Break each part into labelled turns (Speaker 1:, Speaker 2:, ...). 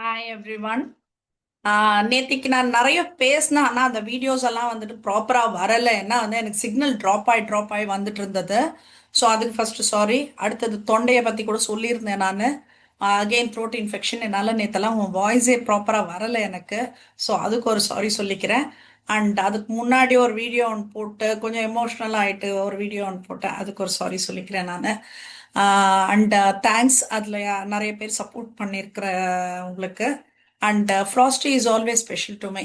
Speaker 1: Hi everyone. நேத்திக்கு நான் நிறைய பேசினேன், ஆனால் அந்த வீடியோஸ் எல்லாம் வந்துட்டு ப்ராப்பராக வரலை. ஏன்னா வந்து எனக்கு சிக்னல் ட்ராப் ஆகி வந்துட்டு இருந்தது. ஸோ அதுக்கு ஃபர்ஸ்ட் சாரி. அடுத்தது தொண்டையை பற்றி கூட சொல்லியிருந்தேன் நான். அகெயின் த்ரோட் இன்ஃபெக்ஷன், என்னால் நேற்றெல்லாம் உன் வாய்ஸே ப்ராப்பராக வரலை எனக்கு. ஸோ அதுக்கு ஒரு சாரி சொல்லிக்கிறேன். அண்ட் அதுக்கு முன்னாடி ஒரு வீடியோ ஒன்று போட்டு கொஞ்சம் எமோஷ்னல் ஆகிட்டு ஒரு வீடியோ ஒன்று போட்டேன், அதுக்கு ஒரு சாரி சொல்லிக்கிறேன் நான். அண்ட் தேங்க்ஸ், அதில் நிறைய பேர் சப்போர்ட் பண்ணியிருக்கிற உங்களுக்கு. And frosty is always special to my.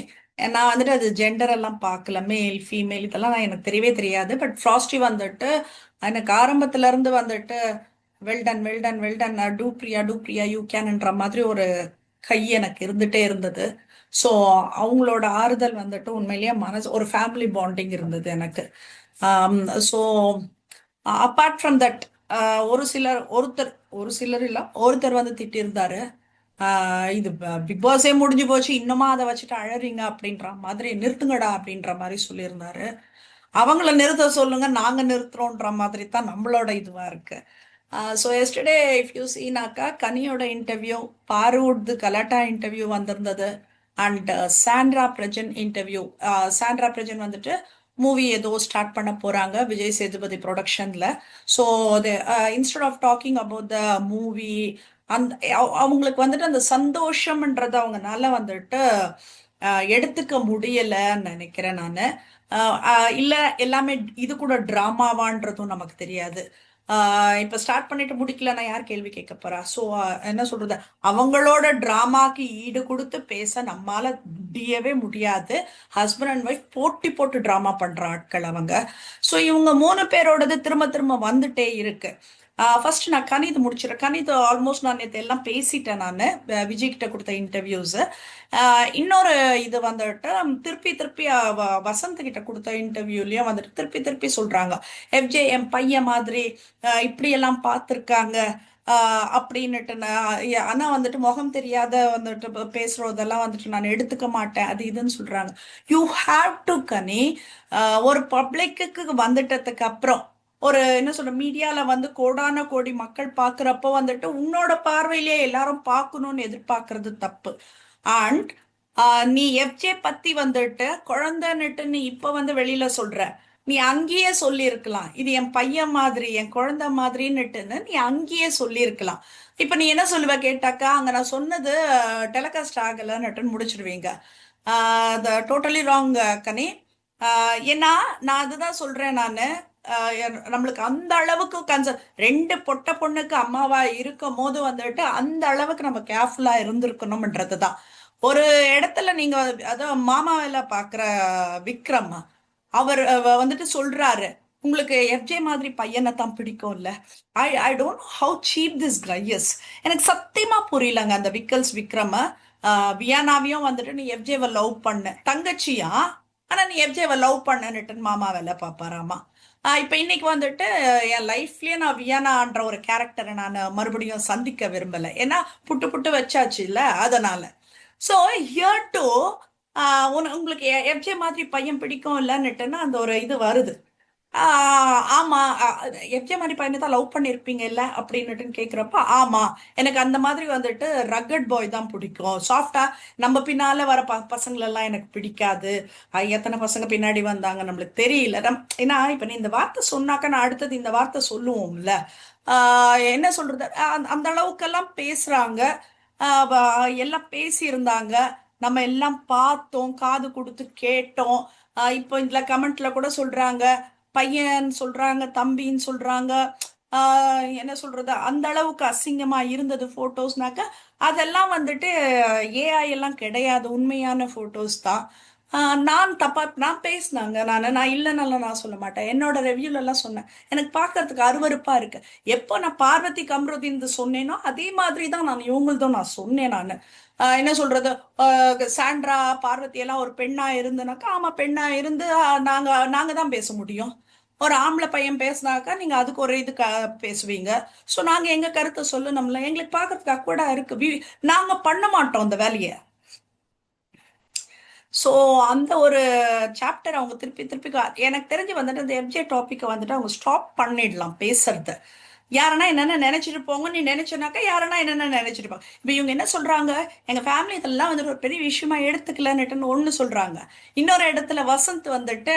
Speaker 1: நான் வந்துட்டு அது ஜெண்டர் எல்லாம் பார்க்கல, மேல் ஃபீமேல் இதெல்லாம் எனக்கு தெரியவே தெரியாது. பட் ஃப்ராஸ்டி வந்துட்டு எனக்கு ஆரம்பத்துல இருந்து வந்துட்டு well done well done well done to Priya to Priya you கேன்ன்ற மாதிரி ஒரு கை எனக்கு இருந்துட்டே இருந்தது. ஸோ அவங்களோட ஆறுதல் வந்துட்டு உண்மையிலேயே மனசு ஒரு ஃபேமிலி பாண்டிங் இருந்தது எனக்கு. ஸோ அப்பார்ட் ஃப்ரம் தட், ஒரு சிலர் இல்ல ஒருத்தர் வந்து திட்டிருந்தாரு. இது பிக் பாஸே முடிஞ்சு போச்சு, இன்னுமா அதை வச்சுட்டு அழறீங்க அப்படின்ற மாதிரி, நிறுத்துங்கடா அப்படின்ற மாதிரி சொல்லியிருந்தாரு. அவங்கள நிறுத்த சொல்லுங்க, நாங்க நிறுத்துறோன்ற மாதிரி தான் நம்மளோட இதுவா இருக்கு. ஸோ எஸ்டர்டே இஃப் யூ சீனாக்கா, கனியோட இன்டர்வியூ, பாரூட் கலாட்டா இன்டர்வியூ வந்திருந்தது. And Sandra Prajin interview. சாண்ட்ரா பிரஜன் வந்துட்டு மூவி ஏதோ ஸ்டார்ட் பண்ண போறாங்க விஜய் சேதுபதி ப்ரொடக்ஷன்ல. So instead of talking about the movie, அந்த அவங்களுக்கு வந்துட்டு அந்த சந்தோஷம்ன்றது அவங்கனால வந்துட்டு எடுத்துக்க முடியலன்னு நினைக்கிறேன் நான். இல்ல எல்லாமே இது கூட டிராமாவான்றதும் நமக்கு தெரியாது. இப்ப ஸ்டார்ட் பண்ணிட்டு முடிக்கலன்னா யார் கேள்வி கேட்க போறா? ஸோ என்ன சொல்றது, அவங்களோட டிராமாக்கு ஈடு கொடுத்து பேச நம்மால முடியவே முடியாது. ஹஸ்பண்ட் அண்ட் ஒய்ஃப் போட்டி போட்டு டிராமா பண்ற ஆட்கள் அவங்க. ஸோ இவங்க 3 பேரோடது திரும்ப திரும்ப வந்துட்டே இருக்கு. ஃபர்ஸ்ட் நான் கனிது முடிச்சிடறேன். கனிது ஆல்மோஸ்ட் நான் நேற்று எல்லாம் பேசிட்டேன் நான், விஜய் கிட்ட கொடுத்த இன்டர்வியூஸ். இன்னொரு இது வந்துட்டு திருப்பி திருப்பி வசந்த் கிட்ட கொடுத்த இன்டர்வியூலயும் வந்துட்டு திருப்பி திருப்பி சொல்றாங்க, எஃப்ஜே என் பையன் மாதிரி இப்படி எல்லாம் பார்த்துருக்காங்க அப்படின்னுட்டு. ஆனா வந்துட்டு முகம் தெரியாத வந்துட்டு பேசுறதெல்லாம் வந்துட்டு நான் எடுத்துக்க மாட்டேன், அது இதுன்னு சொல்றாங்க. யூ ஹாவ் டு கனி. ஒரு பப்ளிக்கு வந்துட்டதுக்கு அப்புறம் ஒரு என்ன சொல்ற மீடியால வந்து கோடான கோடி மக்கள் பாக்குறப்போ வந்துட்டு உன்னோட பார்வையிலேயே எல்லாரும் பார்க்கணும்னு எதிர்பார்க்கறது தப்பு. அண்ட் நீ எஃப்ஜே பத்தி வந்துட்டு குழந்தைன்னுட்டு நீ இப்ப வந்து வெளியில சொல்ற, நீ அங்கேயே சொல்லியிருக்கலாம் இது என் பையன் மாதிரி என் குழந்தை மாதிரின்னுட்டுன்னு நீ அங்கேயே சொல்லியிருக்கலாம். இப்ப நீ என்ன சொல்லுவ கேட்டாக்கா, அங்க நான் சொன்னது டெலிகாஸ்ட் ஆகலன்னுட்டு முடிச்சிடுவீங்க. டோட்டலி ராங் கனி. ஏன்னா நான் அதுதான் சொல்றேன் நானு. நம்மளுக்கு அந்த அளவுக்கு ரெண்டு பொட்ட பொண்ணுக்கு அம்மாவா இருக்கும் போது வந்துட்டு அந்த அளவுக்கு நம்ம கேர்ஃபுல்லா இருந்திருக்கணும்ன்றதுதான். ஒரு இடத்துல நீங்க அதான் மாமா வேலை பாக்குற விக்ரம், அவர் வந்துட்டு சொல்றாரு, உங்களுக்கு எஃப்ஜே மாதிரி பையனை தான் பிடிக்கும்ல. I don't how cheap this guys. எனக்கு சத்தியமா புரியலங்க அந்த விக்கல்ஸ் விக்ரம. வியானாவையும் வந்துட்டு நீ எஃப்ஜேவை லவ் பண்ண தங்கச்சியா, ஆனா நீ எஃப்ஜேவை லவ் பண்ணன்னுட்டு மாமா வேலை பாப்பாராமா. இப்ப இன்னைக்கு வந்துட்டு என் லைஃப்லயே நான் வியானான்ற ஒரு கேரக்டரை நான் மறுபடியும் சந்திக்க விரும்பல, ஏன்னா புட்டு புட்டு வச்சாச்சு இல்ல, அதனால. ஸோ ஹியர் டு உங்களுக்கு எஃப்ஜே மாதிரி பையன் பிடிக்கும் இல்லைன்னுட்டுன்னா அந்த ஒரு இது வருது. ஆமா, எஃப்ஜே மாதிரி பையனை தான் லவ் பண்ணியிருப்பீங்க இல்ல அப்படின்னுட்டு கேட்குறப்ப, ஆமா எனக்கு அந்த மாதிரி வந்துட்டு ரக்கட் பாய் தான் பிடிக்கும், சாஃப்டா நம்ம பின்னால வர பசங்களெல்லாம் எனக்கு பிடிக்காது. எத்தனை பசங்க பின்னாடி வந்தாங்க நம்மளுக்கு தெரியல. ஏன்னா இப்ப நீ இந்த வார்த்தை சொன்னாக்க நான் அடுத்தது இந்த வார்த்தை சொல்லுவோம்ல. என்ன சொல்றது, அந்த அளவுக்கெல்லாம் பேசுறாங்க. எல்லாம் பேசியிருந்தாங்க, நம்ம எல்லாம் பார்த்தோம், காது கொடுத்து கேட்டோம். இப்போ இதுல கமெண்ட்ல கூட சொல்றாங்க, பையன் சொல்றாங்க, தம்பின்னு சொல்றாங்க. என்ன சொல்றது, அந்த அளவுக்கு அசிங்கமா இருந்தது போட்டோஸ்னாக்க, அதெல்லாம் வந்துட்டு ஏஐ எல்லாம் கிடையாது, உண்மையான போட்டோஸ் தான். நான் தப்பா நான் பேசினாங்க, நான் இல்லைன்னால நான் சொல்ல மாட்டேன், என்னோட ரெவ்யூல எல்லாம் சொன்னேன். எனக்கு பார்க்கறதுக்கு அருவருப்பா இருக்கு. எப்போ நான் பார்வதி கம்ருதீன் சொன்னேனோ அதே மாதிரி தான் நான் இவங்களதும் நான் சொன்னேன் நான். என்ன சொல்றது, சாண்ட்ரா பார்வதி எல்லாம் ஒரு பெண்ணா இருந்துனாக்கா, ஆமா பெண்ணா இருந்து நாங்க நாங்க தான் பேச முடியும். ஒரு ஆம்பளை பையன் பேசினாக்கா நீங்க அதுக்கு ஒரு இது பேசுவீங்க. ஸோ நாங்க எங்க கருத்தை சொல்லணும்ல, எங்களுக்கு பார்க்கறதுக்கு அக்வர்டா இருக்கு. நாங்க பண்ண மாட்டோம் அந்த வேலையை. ஸோ அந்த ஒரு சாப்டர் அவங்க திருப்பி திருப்பி எனக்கு தெரிஞ்சு வந்துட்டு அந்த எஃப்ஜே டாபிக்கை வந்துட்டு அவங்க ஸ்டாப் பண்ணிடலாம் பேசுறது. யாருன்னா என்னென்ன நினைச்சிட்டு போங்க, நீ நினைச்சனாக்கா யாருன்னா என்னென்ன நினைச்சிட்டு போங்க. இப்ப இவங்க என்ன சொல்றாங்க, எங்க ஃபேமிலி இதெல்லாம் வந்துட்டு ஒரு பெரிய விஷயமா எடுத்துக்கலன்னுட்டுன்னு ஒண்ணு சொல்றாங்க. இன்னொரு இடத்துல வசந்த் வந்துட்டு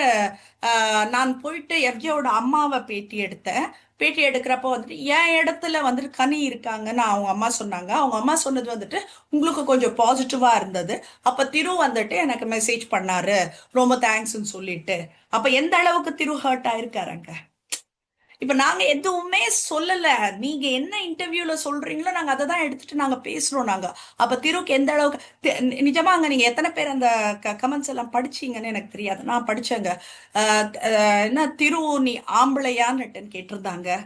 Speaker 1: நான் போயிட்டு எஃப்ஜேவோட அம்மாவை பேட்டி எடுத்தேன். பேட்டி எடுக்கிறப்போ வந்துட்டு என் இடத்துல வந்துட்டு கனி இருக்காங்கன்னு அவங்க அம்மா சொன்னாங்க. அவங்க அம்மா சொன்னது வந்துட்டு உங்களுக்கு கொஞ்சம் பாசிட்டிவா இருந்தது. அப்ப திரு வந்துட்டு எனக்கு மெசேஜ் பண்ணாரு, ரொம்ப தேங்க்ஸ்ன்னு சொல்லிட்டு. அப்ப எந்த அளவுக்கு திரு ஹர்ட் ஆயிருக்காருங்க. இப்ப நாங்க எதுவுமே சொல்லல. நீங்க என்ன இன்டர்வியூல சொல்றீங்களோ நாங்க அதை தான் எடுத்துட்டு நாங்க பேசுறோம் நாங்க. அப்ப திருக்கு எந்த அளவுக்கு நிஜமாங்க, நீங்க எத்தனை பேர் அந்த கமெண்ட்ஸ் எல்லாம் படிச்சீங்கன்னு எனக்கு தெரியாது. நான் படிச்சேங்க. என்ன திரு, நீ ஆம்பளையான்னுட்டுன்னு கேட்டிருந்தாங்க.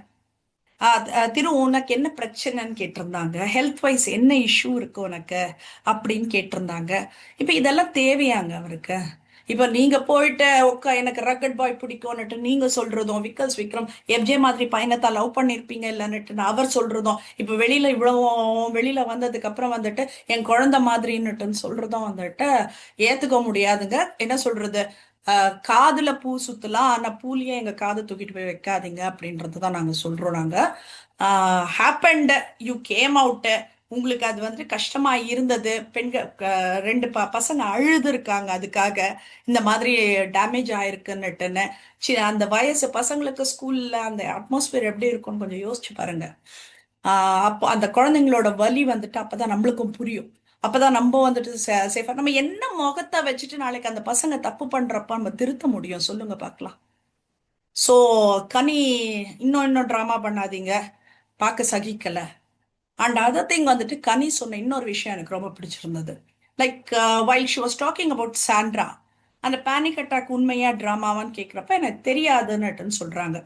Speaker 1: திரு, உனக்கு என்ன பிரச்சனைன்னு கேட்டிருந்தாங்க. ஹெல்த் வைஸ் என்ன இஷ்யூ இருக்கு உனக்கு அப்படின்னு கேட்டிருந்தாங்க. இப்ப இதெல்லாம் தேவையாங்க அவருக்கு? இப்ப நீங்க போயிட்டு உக்கா எனக்கு ரக்கட் பாய் பிடிக்கும்னுட்டு நீங்க சொல்றதும், விக்கல்ஸ் விக்ரம் எஃப்ஜே மாதிரி பையனத்தா லவ் பண்ணிருப்பீங்க இல்லன்னுட்டு அவர் சொல்றதும், இப்ப வெளியில இவ்வளவு வெளியில வந்ததுக்கு அப்புறம் வந்துட்டு என் குழந்தை மாதிரின்னுட்டுன்னு சொல்றதும் வந்துட்டு ஏத்துக்க முடியாதுங்க. என்ன சொல்றது, காதுல பூ சுத்தலாம், ஆனா பூலியே எங்க காதை தூக்கிட்டு போய் வைக்காதீங்க அப்படின்றது தான் நாங்க சொல்றோம். நாங்க ஹேப்பன்ட், யூ கேம் அவுட், உங்களுக்கு அது வந்து கஷ்டமா இருந்தது. பெண்கள் ரெண்டு பசங்க அழுது இருக்காங்க அதுக்காக, இந்த மாதிரி டேமேஜ் ஆயிருக்குன்னுட்டுன்னு. அந்த வயசு பசங்களுக்கு ஸ்கூல்ல அந்த அட்மாஸ்பியர் எப்படி இருக்கும்னு கொஞ்சம் யோசிச்சு பாருங்க. அப்போ அந்த குழந்தைங்களோட வலி வந்துட்டு அப்பதான் நம்மளுக்கும் புரியும். அப்பதான் நம்ம வந்துட்டு சேஃபா நம்ம என்ன முகத்தை வச்சுட்டு நாளைக்கு அந்த பசங்க தப்பு பண்றப்ப நம்ம திருத்த முடியும், சொல்லுங்க பார்க்கலாம். சோ கனி, இன்னும் இன்னும் ட்ராமா பண்ணாதீங்க, பார்க்க சகிக்கல. அண்ட் அதர் திங் வந்துட்டு கனி சொன்ன இன்னொரு விஷயம் எனக்கு ரொம்ப பிடிச்சிருந்தது. Like while she was talking about Sandra, அந்த பேனிக் அட்டாக் உண்மையா ட்ராமாவான்னு கேட்குறப்ப எனக்கு தெரியாதுன்னுட்டுன்னு சொல்றாங்க.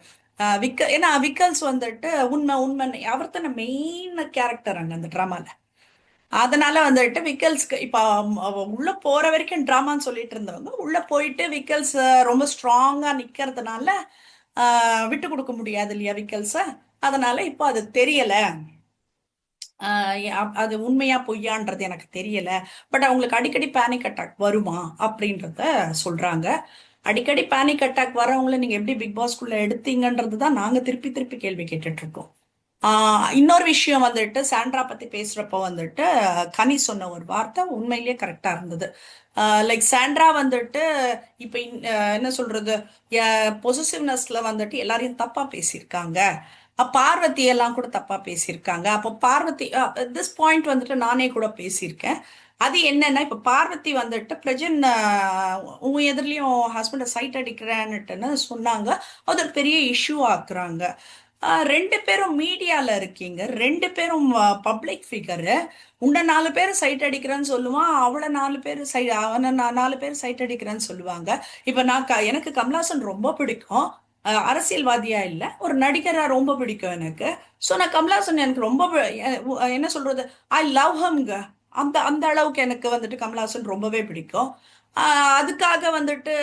Speaker 1: ஏன்னா விக்கல்ஸ் வந்துட்டு உண்மை உண்மை அவர் தானே மெயின் கேரக்டர் அங்க அந்த ட்ராமால. அதனால வந்துட்டு விக்கல்ஸ்க்கு இப்ப அவ உள்ள போற வரைக்கும் டிராமான்னு சொல்லிட்டு இருந்தவங்க உள்ள போயிட்டு விக்கல்ஸ் ரொம்ப ஸ்ட்ராங்கா நிக்கிறதுனால விட்டு கொடுக்க முடியாது இல்லையா விக்கல்ஸ. அதனால இப்போ அது தெரியல, அது உண்மையா பொய்யான்றது எனக்கு தெரியல. பட் அவங்களுக்கு அடிக்கடி பேனிக் அட்டாக் வருமா அப்படின்றத சொல்றாங்க. அடிக்கடி பேனிக் அட்டாக் வரவங்கள நீங்க எப்படி பிக் பாஸ்குள்ள எடுத்தீங்கன்றது தான் நாங்க திருப்பி திருப்பி கேள்வி கேட்டுட்டு இருக்கோம். இன்னொரு விஷயம் வந்துட்டு சாண்ட்ரா பத்தி பேசுறப்போ வந்துட்டு கனி சொன்ன ஒரு வார்த்தை உண்மையிலேயே கரெக்டா இருந்தது. லைக் சாண்ட்ரா வந்துட்டு இப்ப என்ன சொல்றது, பொசிசிவ்னஸ்ல வந்துட்டு எல்லாரையும் தப்பா பேசியிருக்காங்க. பார்வதி எல்லாம் கூட தப்பா பேசியிருக்காங்க. அப்போ பார்வதி திஸ் பாயிண்ட் வந்துட்டு நானே கூட பேசியிருக்கேன். அது என்னன்னா, இப்ப பார்வதி வந்துட்டு பிரஜன் உன் எதிரிலையும் ஹஸ்பண்ட சைட் அடிக்கிறேன்னுட்டுன்னு சொன்னாங்க. அது ஒரு பெரிய இஷ்யூ ஆக்குறாங்க. ரெண்டு பேரும் மீடியால இருக்கீங்க, ரெண்டு பேரும் பப்ளிக் ஃபிகரு. உன்னை 4 பேர் சைட் அடிக்கிறேன்னு சொல்லுவான், அவளை 4 பேர் அவனை 4 பேர் சைட் அடிக்கிறேன்னு சொல்லுவாங்க. இப்ப நான் எனக்கு கமலாசன் ரொம்ப பிடிக்கும். அரசியல்வாதியா இல்ல, ஒரு நடிகரா ரொம்ப பிடிக்கும் எனக்கு. சோ நான் கமலாசன் எனக்கு ரொம்ப என்ன சொல்றது, ஐ லவ் ஹம்ங்க. அந்த அந்த அளவுக்கு எனக்கு வந்துட்டு கமலாசன் ரொம்பவே பிடிக்கும். அதுக்காக வந்துட்டு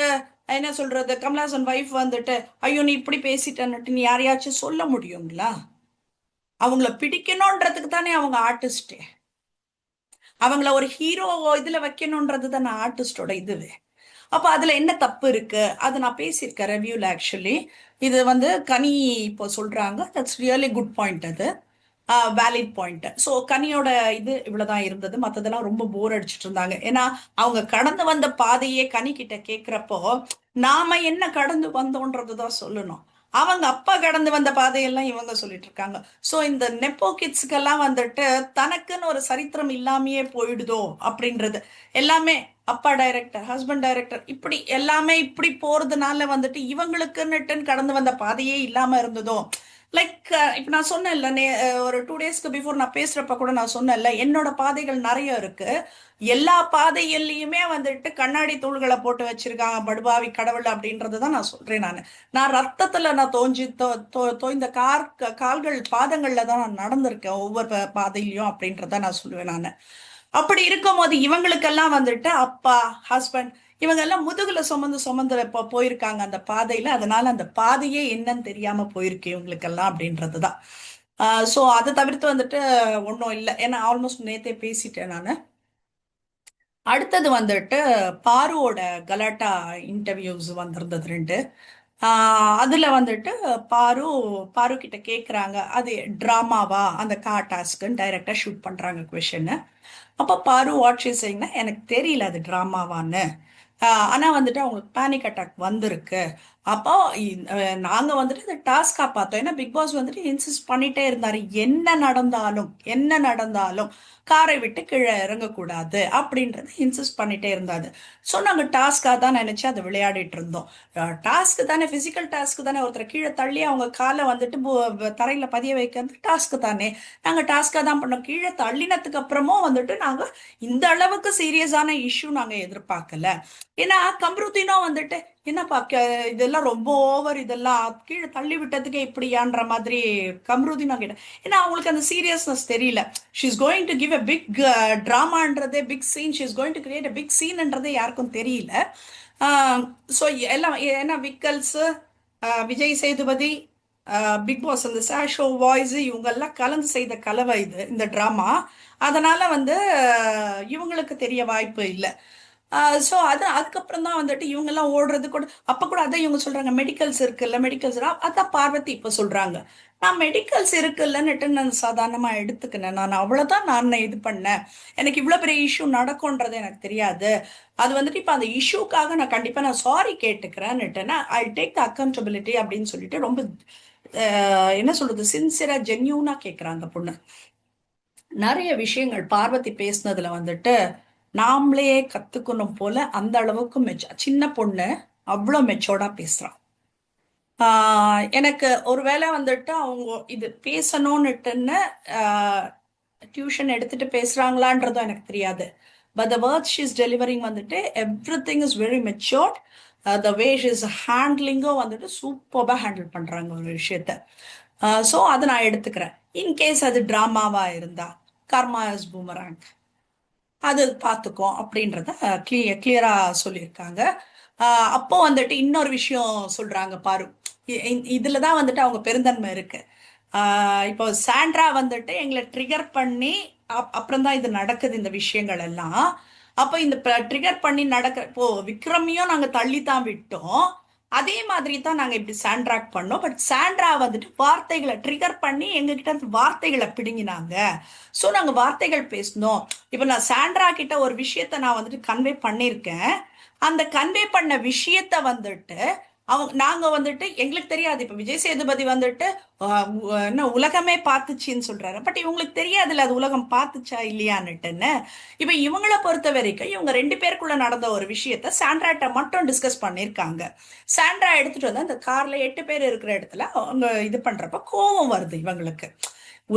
Speaker 1: என்ன சொல்றது, கமலாசன் வைஃப் வந்துட்டு ஐயோ நீ இப்படி பேசிட்டன்னுட்டு நீ யாரையாச்சும் சொல்ல முடியுங்களா? அவங்கள பிடிக்கணும்ன்றதுக்கு தானே அவங்க ஆர்டிஸ்ட். அவங்கள ஒரு ஹீரோ இதுல வைக்கணும்ன்றது தானே ஆர்டிஸ்டோட இதுவே. அப்ப அதுல என்ன தப்பு இருக்கு? அது நான் பேசியிருக்கேன் ரெவியூல ஆக்சுவலி. இது வந்து கனி இப்போ சொல்றாங்க, தட்ஸ் ரியலி குட் பாயிண்ட். அது வேலிட் பாயிண்ட். ஸோ கனியோட இது இவ்வளவுதான் இருந்தது, மத்ததெல்லாம் ரொம்ப போர் அடிச்சிட்டு இருந்தாங்க. ஏன்னா அவங்க கடந்து வந்த பாதையே கனி கிட்ட கேட்கிறப்போ நாம என்ன கடந்து வந்தோன்றதுதான் சொல்லணும். அவங்க அப்பா கடந்து வந்த பாதையெல்லாம் இவங்க சொல்லிட்டு இருக்காங்க. சோ இந்த நெப்போ கிட்ஸ்க்கெல்லாம் வந்துட்டு தனக்குன்னு ஒரு சரித்திரம் இல்லாமையே போயிடுதோ அப்படின்றது எல்லாமே. அப்பா டைரக்டர், ஹஸ்பண்ட் டைரக்டர், இப்படி எல்லாமே இப்படி போறதுனால வந்துட்டு இவங்களுக்குன்னுட்டு கடந்து வந்த பாதையே இல்லாம இருந்ததோ. லைக் இப்ப நான் சொன்னேன்ல, ஒரு 2 டேஸ்க்கு பிஃபோர் நான் பேசுறப்ப கூட நான் சொன்னேன்ல, என்னோட பாதைகள் நிறைய இருக்கு. எல்லா பாதைகள்லயுமே வந்துட்டு கண்ணாடி தூள்களை போட்டு வச்சிருக்காங்க படுபாவி கடவுள் அப்படின்றது தான் நான் சொல்றேன். நான் ரத்தத்துல நான் தோய்ந்த கால்கள் பாதங்கள்ல தான் நான் நடந்திருக்கேன் ஒவ்வொரு பாதையிலயும் அப்படின்றத நான் சொல்லுவேன் நான். அப்படி இருக்கும் போது இவங்களுக்கெல்லாம் வந்துட்டு அப்பா, ஹஸ்பண்ட், இவங்க எல்லாம் முதுகுல சுமந்து சுமந்து போயிருக்காங்க அந்த பாதையில. அதனால அந்த பாதையே என்னன்னு தெரியாம போயிருக்கு இவங்களுக்கெல்லாம் அப்படின்றதுதான். சோ அதை தவிர்த்து வந்துட்டு ஒன்றும் இல்லை. ஏன்னா ஆல்மோஸ்ட் நேத்தே பேசிட்டேன் நான். அடுத்தது வந்துட்டு பாருவோட கலாட்டா இன்டர்வியூஸ் வந்திருந்தது 2. அதுல வந்துட்டு பாரு பாரு கிட்ட கேக்குறாங்க, அது டிராமாவா அந்த கார் டாஸ்க்குன்னு டைரக்டா ஷூட் பண்றாங்க கொஷின். அப்ப பாரு வாட் ஷீ சேயிங்னா, எனக்கு தெரியல அது டிராமாவான்னு. ஆனா வந்துட்டு அவங்களுக்கு பேனிக் அட்டாக் வந்திருக்கு. அப்போ நாங்க வந்துட்டு இந்த டாஸ்கா பார்த்தோம். ஏன்னா பிக் பாஸ் வந்துட்டு இன்சிஸ்ட் பண்ணிட்டே இருந்தாரு, என்ன நடந்தாலும் என்ன நடந்தாலும் காரை விட்டு கீழே இறங்கக்கூடாது அப்படின்றது இன்சிஸ்ட் பண்ணிட்டே இருந்தாரு. ஸோ நாங்கள் டாஸ்கா தான் நினைச்சு அதை விளையாடிட்டு இருந்தோம். டாஸ்க் தானே, பிசிக்கல் டாஸ்க் தானே, ஒருத்தரை கீழே தள்ளி அவங்க காலை வந்துட்டு தரையில பதிய வைக்கிறது டாஸ்க் தானே. நாங்க டாஸ்கா தான் பண்ணோம். கீழே தள்ளினதுக்கு அப்புறமும் வந்துட்டு நாங்க இந்த அளவுக்கு சீரியஸான இஷ்யூ நாங்க எதிர்பார்க்கல. ஏன்னா கம்ருதீனும் வந்துட்டு என்னப்பா இதெல்லாம் ரொம்ப ஓவர், இதெல்லாம் கீழே தள்ளி விட்டதுக்கே இப்படியான்ற மாதிரி கம்ருதீனும் கேட்டேன். ஏன்னா அவங்களுக்கு அந்த சீரியஸ்னஸ் தெரியல. She is going to give a big டிராமான்றதே, big scene, she is going to create a big சீன்ன்றதே யாருக்கும் தெரியல. ஸோ எல்லாம் ஏன்னா விக்கல்ஸ், விஜய் சேதுபதி, பிக் பாஸ் அந்த ஷோ வாய்ஸ் இவங்கெல்லாம் கலந்து செய்த கலவை இது இந்த ட்ராமா. அதனால வந்து இவங்களுக்கு தெரிய வாய்ப்பு இல்லை. ஸோ அதுக்கப்புறம் தான் வந்துட்டு இவங்கெல்லாம் ஓடுறது கூட, அப்போ கூட அதான் இவங்க சொல்றாங்க மெடிக்கல்ஸ் இருக்குல்ல, மெடிக்கல்ஸ். அதான் பார்வதி இப்போ சொல்றாங்க, நான் மெடிக்கல்ஸ் இருக்குல்லன்னுட்டு நான் சாதாரணமாக எடுத்துக்கினேன், நான் அவ்வளோதான் நான் இது பண்ணேன், எனக்கு இவ்வளோ பெரிய இஷ்யூ நடக்கும்ன்றது எனக்கு தெரியாது. அது வந்துட்டு இப்போ அந்த இஷ்யூக்காக நான் கண்டிப்பாக நான் சாரி கேட்டுக்கிறேன்னுட்டேன்னா ஐ டேக் த அக்கௌண்டபிலிட்டி அப்படின்னு சொல்லிட்டு ரொம்ப என்ன சொல்றது, சின்சியரா ஜென்யூனா கேட்குறாங்க பொண்ணு. நிறைய விஷயங்கள் பார்வதி பேசினதுல வந்துட்டு நாமளே கத்துக்கணும் போல, அந்த அளவுக்கு சின்ன பொண்ணு அவ்வளோ மெச்சோர்டா பேசுறான். எனக்கு ஒருவேளை வந்துட்டு அவங்க இது பேசணும்னுட்டுன்னு டியூஷன் எடுத்துட்டு பேசுறாங்களான்றதும் எனக்கு தெரியாது. But the words she is delivering வந்துட்டு everything is very matured. The way she is ஹேண்ட்லிங்கும் வந்துட்டு சூப்பராக ஹேண்டில் பண்றாங்க ஒரு விஷயத்த. ஸோ அதை நான் எடுத்துக்கிறேன். இன்கேஸ் அது டிராமாவா இருந்தா கர்மா இஸ் பூமராங், அது பார்த்துக்கோம் அப்படின்றத கிளியரா சொல்லியிருக்காங்க. அப்போ வந்துட்டு இன்னொரு விஷயம் சொல்றாங்க பாரு, இதுலதான் வந்துட்டு அவங்க பெருந்தன்மை இருக்கு. இப்போ சாண்ட்ரா வந்துட்டு எங்களை ட்ரிகர் பண்ணி அப்புறம் தான் இது நடக்குது இந்த விஷயங்கள் எல்லாம். அப்போ இந்த ட்ரிகர் பண்ணி நடக்கிற இப்போ விக்ரமியும் நாங்க தள்ளி தான் விட்டோம். அதே மாதிரி தான் நாங்க இப்படி சாண்ட்ராக் பண்ணோம். பட் சாண்ட்ரா வந்துட்டு வார்த்தைகளை ட்ரிகர் பண்ணி எங்ககிட்ட வார்த்தைகளை பிடுங்கினாங்க. ஸோ நாங்க வார்த்தைகள் பேசணும். இப்போ நான் சாண்ட்ரா கிட்ட ஒரு விஷயத்த நான் வந்துட்டு கன்வே பண்ணியிருக்கேன். அந்த கன்வே பண்ண விஷயத்த வந்துட்டு அவங்க நாங்க வந்துட்டு எங்களுக்கு தெரியாது. இப்ப விஜய் சேதுபதி வந்துட்டு என்ன உலகமே பார்த்துச்சின்னு சொல்றாரு. பட் இவங்களுக்கு தெரியாதுல்ல அது உலகம் பார்த்துச்சா இல்லையான்னுட்டுன்னு. இப்ப இவங்களை பொறுத்த வரைக்கும் இவங்க ரெண்டு பேருக்குள்ள நடந்த ஒரு விஷயத்த சாண்ட்ராட்ட மட்டும் டிஸ்கஸ் பண்ணிருக்காங்க. சாண்ட்ரா எடுத்துட்டு வந்து அந்த கார்ல 8 பேர் இருக்கிற இடத்துல அவங்க இது பண்றப்ப கோவம் வருது இவங்களுக்கு.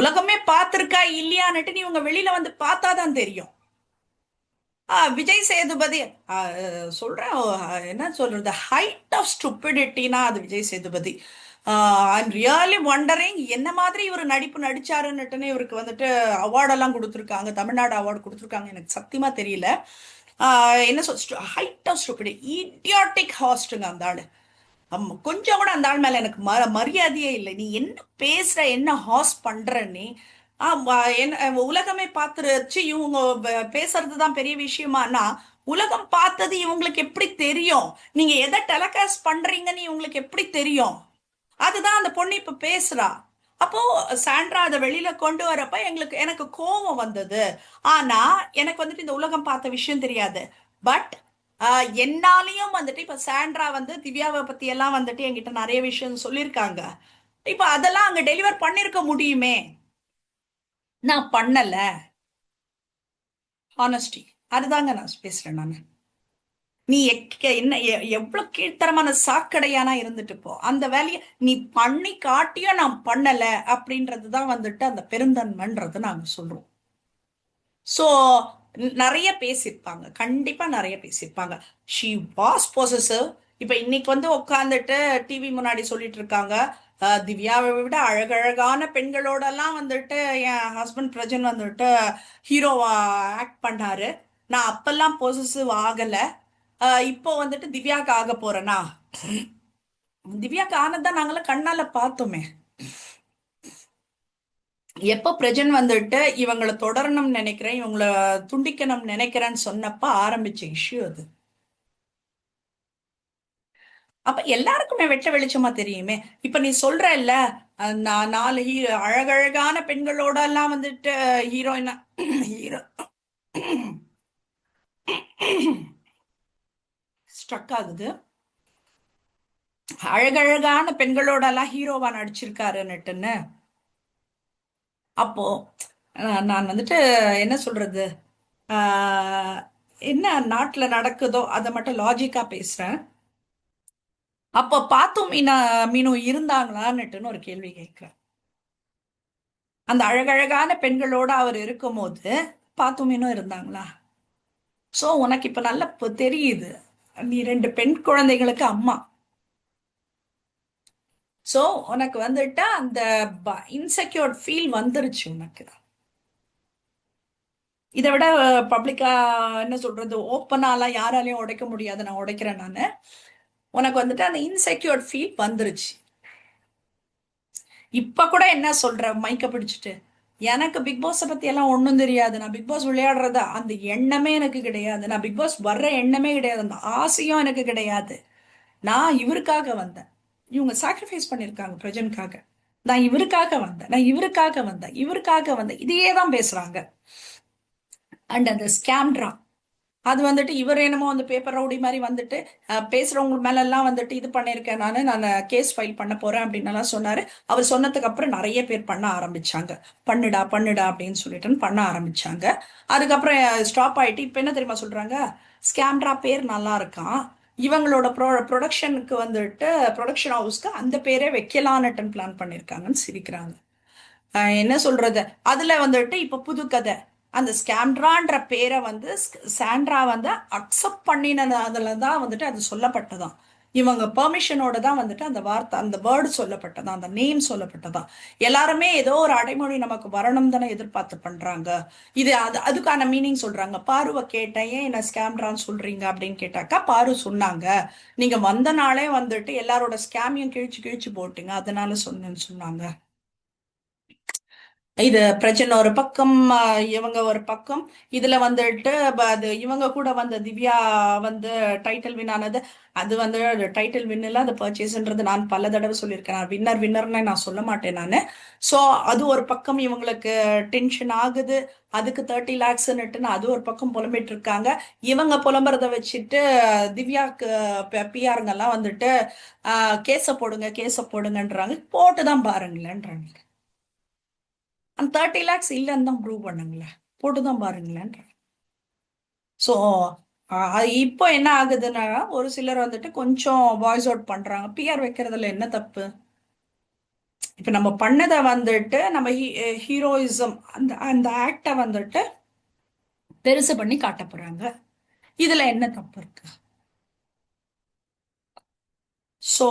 Speaker 1: உலகமே பார்த்திருக்கா இல்லையான்னுட்டு இவங்க வெளியில வந்து பார்த்தாதான் தெரியும். விஜய் சேதுபதி சொல்றேன், என்ன சொல்றது, ஹைட் ஆஃப் ஸ்டூபிடிட்டினா அது Vijay Sethupathi. I'm really wondering என்ன மாதிரி இவர் நடிப்பு நடிச்சாருன்னுட்டுன்னு இவருக்கு வந்துட்டு அவார்டெல்லாம் கொடுத்துருக்காங்க, தமிழ்நாடு அவார்டு கொடுத்துருக்காங்க, எனக்கு சத்தியமா தெரியல. என்ன சொல், ஹைட் ஆஃப் ஸ்டூபிடி, இடியாட்டிக் ஹாஸ்ட்டுங்க அந்த ஆளு. கொஞ்சம் கூட அந்த ஆள் மேல எனக்கு மரியாதையே இல்லை. நீ என்ன பேசுற, என்ன ஹாஸ் பண்ற நீ? என்ன உலகமே பார்த்துருச்சு இவங்க பேசுறதுதான் பெரிய விஷயமானா, உலகம் பார்த்தது இவங்களுக்கு எப்படி தெரியும்? நீங்க எதை டெலகாஸ்ட் பண்றீங்கன்னு இவங்களுக்கு எப்படி தெரியும்? அதுதான் அந்த பொண்ணு இப்ப பேசுறா. அப்போ சாண்ட்ரா அதை வெளியில கொண்டு வரப்ப எனக்கு கோபம் வந்தது. ஆனா எனக்கு வந்துட்டு இந்த உலகம் பார்த்த விஷயம் தெரியாது. பட் என்னாலையும் வந்துட்டு இப்ப சாண்ட்ரா வந்து திவ்யாவை பத்தி எல்லாம் வந்துட்டு என்கிட்ட நிறைய விஷயம் சொல்லியிருக்காங்க. இப்ப அதெல்லாம் அங்க டெலிவர் பண்ணிருக்க முடியுமே, நான் பண்ணல. ஹானஸ்டி, அதுதாங்க நான் பேசுறேன் நானு. நீ என்ன எவ்வளவு கீழ்த்தரமான சாக்கடையானா இருந்துட்டு போ, அந்த வேலையை நீ பண்ணி காட்டியும் நான் பண்ணல அப்படின்றதுதான் வந்துட்டு அந்த பெருந்தன்மைன்றது நாங்க சொல்றோம். ஸோ நிறைய பேசியிருப்பாங்க, கண்டிப்பா நிறைய பேசியிருப்பாங்க. She was possessive. இப்ப இன்னைக்கு வந்து உட்காந்துட்டு டிவி முன்னாடி சொல்லிட்டு இருக்காங்க, திவ்யாவை விட அழகழகான பெண்களோடலாம் வந்துட்டு என் ஹஸ்பண்ட் பிரஜன் வந்துட்டு ஹீரோவா ஆக்ட் பண்ணாரு, நான் அப்பெல்லாம் பொசசிவ் ஆகல, இப்போ வந்துட்டு திவ்யாக்கு ஆக போறேனா? திவ்யாக்கு ஆனதான் நாங்களாம் கண்ணால பார்த்தோமே. எப்ப பிரஜன் வந்துட்டு இவங்களை தொடரணும்னு நினைக்கிறேன், இவங்களை துண்டிக்கணும்னு நினைக்கிறேன்னு சொன்னப்ப ஆரம்பிச்ச இஷ்யூ அது. அப்ப எல்லாருக்குமே வெட்ட வெளிச்சமா தெரியுமே. இப்ப நீ சொல்ற இல்ல, நான் 4 அழகழகான பெண்களோட எல்லாம் வந்துட்டு ஹீரோயினா ஹீரோ ஸ்ட்ரக் ஆகுது. அழகழகான பெண்களோட எல்லாம் ஹீரோவா நடிச்சிருக்காருன்னுட்டுன்னு. அப்போ நான் வந்துட்டு என்ன சொல்றது, ஆஹ், என்ன நாட்டுல நடக்குதோ அதை மட்டும் லாஜிக்கா பேசுறேன். அப்போ பாத்தும் மீனும் இருந்தாங்களான்னுட்டுன்னு ஒரு கேள்வி கேட்கிறேன். அந்த அழகழகான பெண்களோட அவர் இருக்கும்போது பாத்தும் மீனும் இருந்தாங்களா? சோ உனக்கு இப்ப நல்ல தெரியுது, நீ 2 பெண் குழந்தைகளுக்கு அம்மா. சோ உனக்கு வந்துட்டு அந்த இன்செக்யூர்ட் ஃபீல் வந்துருச்சு உனக்கு. இதை விட பப்ளிக்கா என்ன சொல்றது, ஓப்பனாலாம் யாராலையும் உடைக்க முடியாது, நான் உடைக்கிறேன் நானு. உனக்கு வந்துட்டு அந்த இன்செக்யூர்ட் ஃபீல் வந்துருச்சு. இப்ப கூட என்ன சொல்ற மைக்க பிடிச்சிட்டு, எனக்கு பிக் பாஸ பத்தி எல்லாம் ஒண்ணும் தெரியாது, நான் பிக் பாஸ் விளையாடுறதா அந்த எண்ணமே எனக்கு கிடையாது, நான் பிக் பாஸ் வர்ற எண்ணமே கிடையாது, அந்த ஆசையும் எனக்கு கிடையாது. நான் இவருக்காக வந்தேன். இவங்க சாக்ரிஃபைஸ் பண்ணிருக்காங்க பிரஜனுக்காக. நான் இவருக்காக வந்தேன், நான் இவருக்காக வந்தேன், இவருக்காக வந்தேன், இதையே தான் பேசுறாங்க. அண்ட் அந்த ஸ்கேம்ட்ரா, அது வந்துட்டு இவர் என்னமோ அந்த பேப்பர் ரவுடி மாதிரி வந்துட்டு பேசுறவங்க மேல எல்லாம் வந்துட்டு இது பண்ணிருக்கேன், நான் கேஸ் ஃபைல் பண்ண போறேன் அப்படின்னு எல்லாம் சொன்னாரு. அவர் சொன்னதுக்கு அப்புறம் நிறைய பேர் பண்ண ஆரம்பிச்சாங்க. பண்ணுடா பண்ணுடா அப்படின்னு சொல்லிட்டு பண்ண ஆரம்பிச்சாங்க. அதுக்கப்புறம் ஸ்டாப் ஆயிட்டு இப்ப என்ன தெரியுமா சொல்றாங்க, ஸ்கேம்ட்ரா பேர் நல்லா இருக்கான், இவங்களோட ப்ரொடக்ஷனுக்கு வந்துட்டு ப்ரொடக்ஷன் ஹவுஸ்க்கு அந்த பேரே வைக்கலான்னுட்டு பிளான் பண்ணிருக்காங்கன்னு சிரிக்கிறாங்க. என்ன சொல்றது, அதுல வந்துட்டு இப்ப புது கதை, அந்த ஸ்கேம்ட்ரான்ற பேரை வந்து சாண்ட்ரா வந்து அக்செப்ட் பண்ணினது, அதுல தான் வந்துட்டு அது சொல்லப்பட்டதாம். இவங்க பெர்மிஷனோட தான் வந்துட்டு அந்த வார்த்தை, அந்த வேர்டு சொல்லப்பட்டதா, அந்த நேம் சொல்லப்பட்டதா. எல்லாருமே ஏதோ ஒரு அடைமொழி நமக்கு வரணும் தானே எதிர்பார்த்து பண்றாங்க. இது அதுக்கான மீனிங் சொல்றாங்க. பாருவை கேட்டேன், ஏன் என்ன ஸ்கேம்ட்ரான்னு சொல்றீங்க அப்படின்னு கேட்டாக்கா, பாரு சொன்னாங்க, நீங்க வந்த நாளே வந்துட்டு எல்லாரோட ஸ்கேமையும் கிழிச்சு கிழிச்சு போட்டீங்க, அதனால சொன்னேன்னு சொன்னாங்க. இது பிரச்சனை ஒரு பக்கம், இவங்க ஒரு பக்கம். இதுல வந்துட்டு அது இவங்க கூட வந்த திவ்யா வந்து டைட்டில் வின் ஆனது. அது வந்து டைட்டில் வின் இல்ல, அது பர்ச்சேஸ்ன்றது நான் பல தடவை சொல்லியிருக்கேன். வின்னர் வின்னர்னு நான் சொல்ல மாட்டேன் நானு. சோ அது ஒரு பக்கம் இவங்களுக்கு டென்ஷன் ஆகுது. அதுக்கு 30 lakhsன்னுட்டு அது ஒரு பக்கம் புலம்பிட்டு இருக்காங்க. இவங்க புலம்புறத வச்சுட்டு திவ்யாக்கு பிஆருங்கெல்லாம் வந்துட்டு கேஸ போடுங்க கேஸ போடுங்கன்றாங்க. போட்டுதான் பாருங்களேன்றாங்க. அந்த 30 lakhs இல்லைன்னு தான் ப்ரூவ் பண்ணுங்களேன், போட்டுதான் பாருங்களேன். ஸோ இப்போ என்ன ஆகுதுன்னா, ஒரு சிலர் வந்துட்டு கொஞ்சம் வாய்ஸ் அவுட் பண்றாங்க. பிஆர் வைக்கிறதுல என்ன தப்பு? இப்ப நம்ம பண்ணதை வந்துட்டு நம்ம ஹீரோயிசம், அந்த அந்த ஆக்டை வந்துட்டு பெருசு பண்ணி காட்ட போறாங்க. இதுல என்ன தப்பு இருக்கு? ஸோ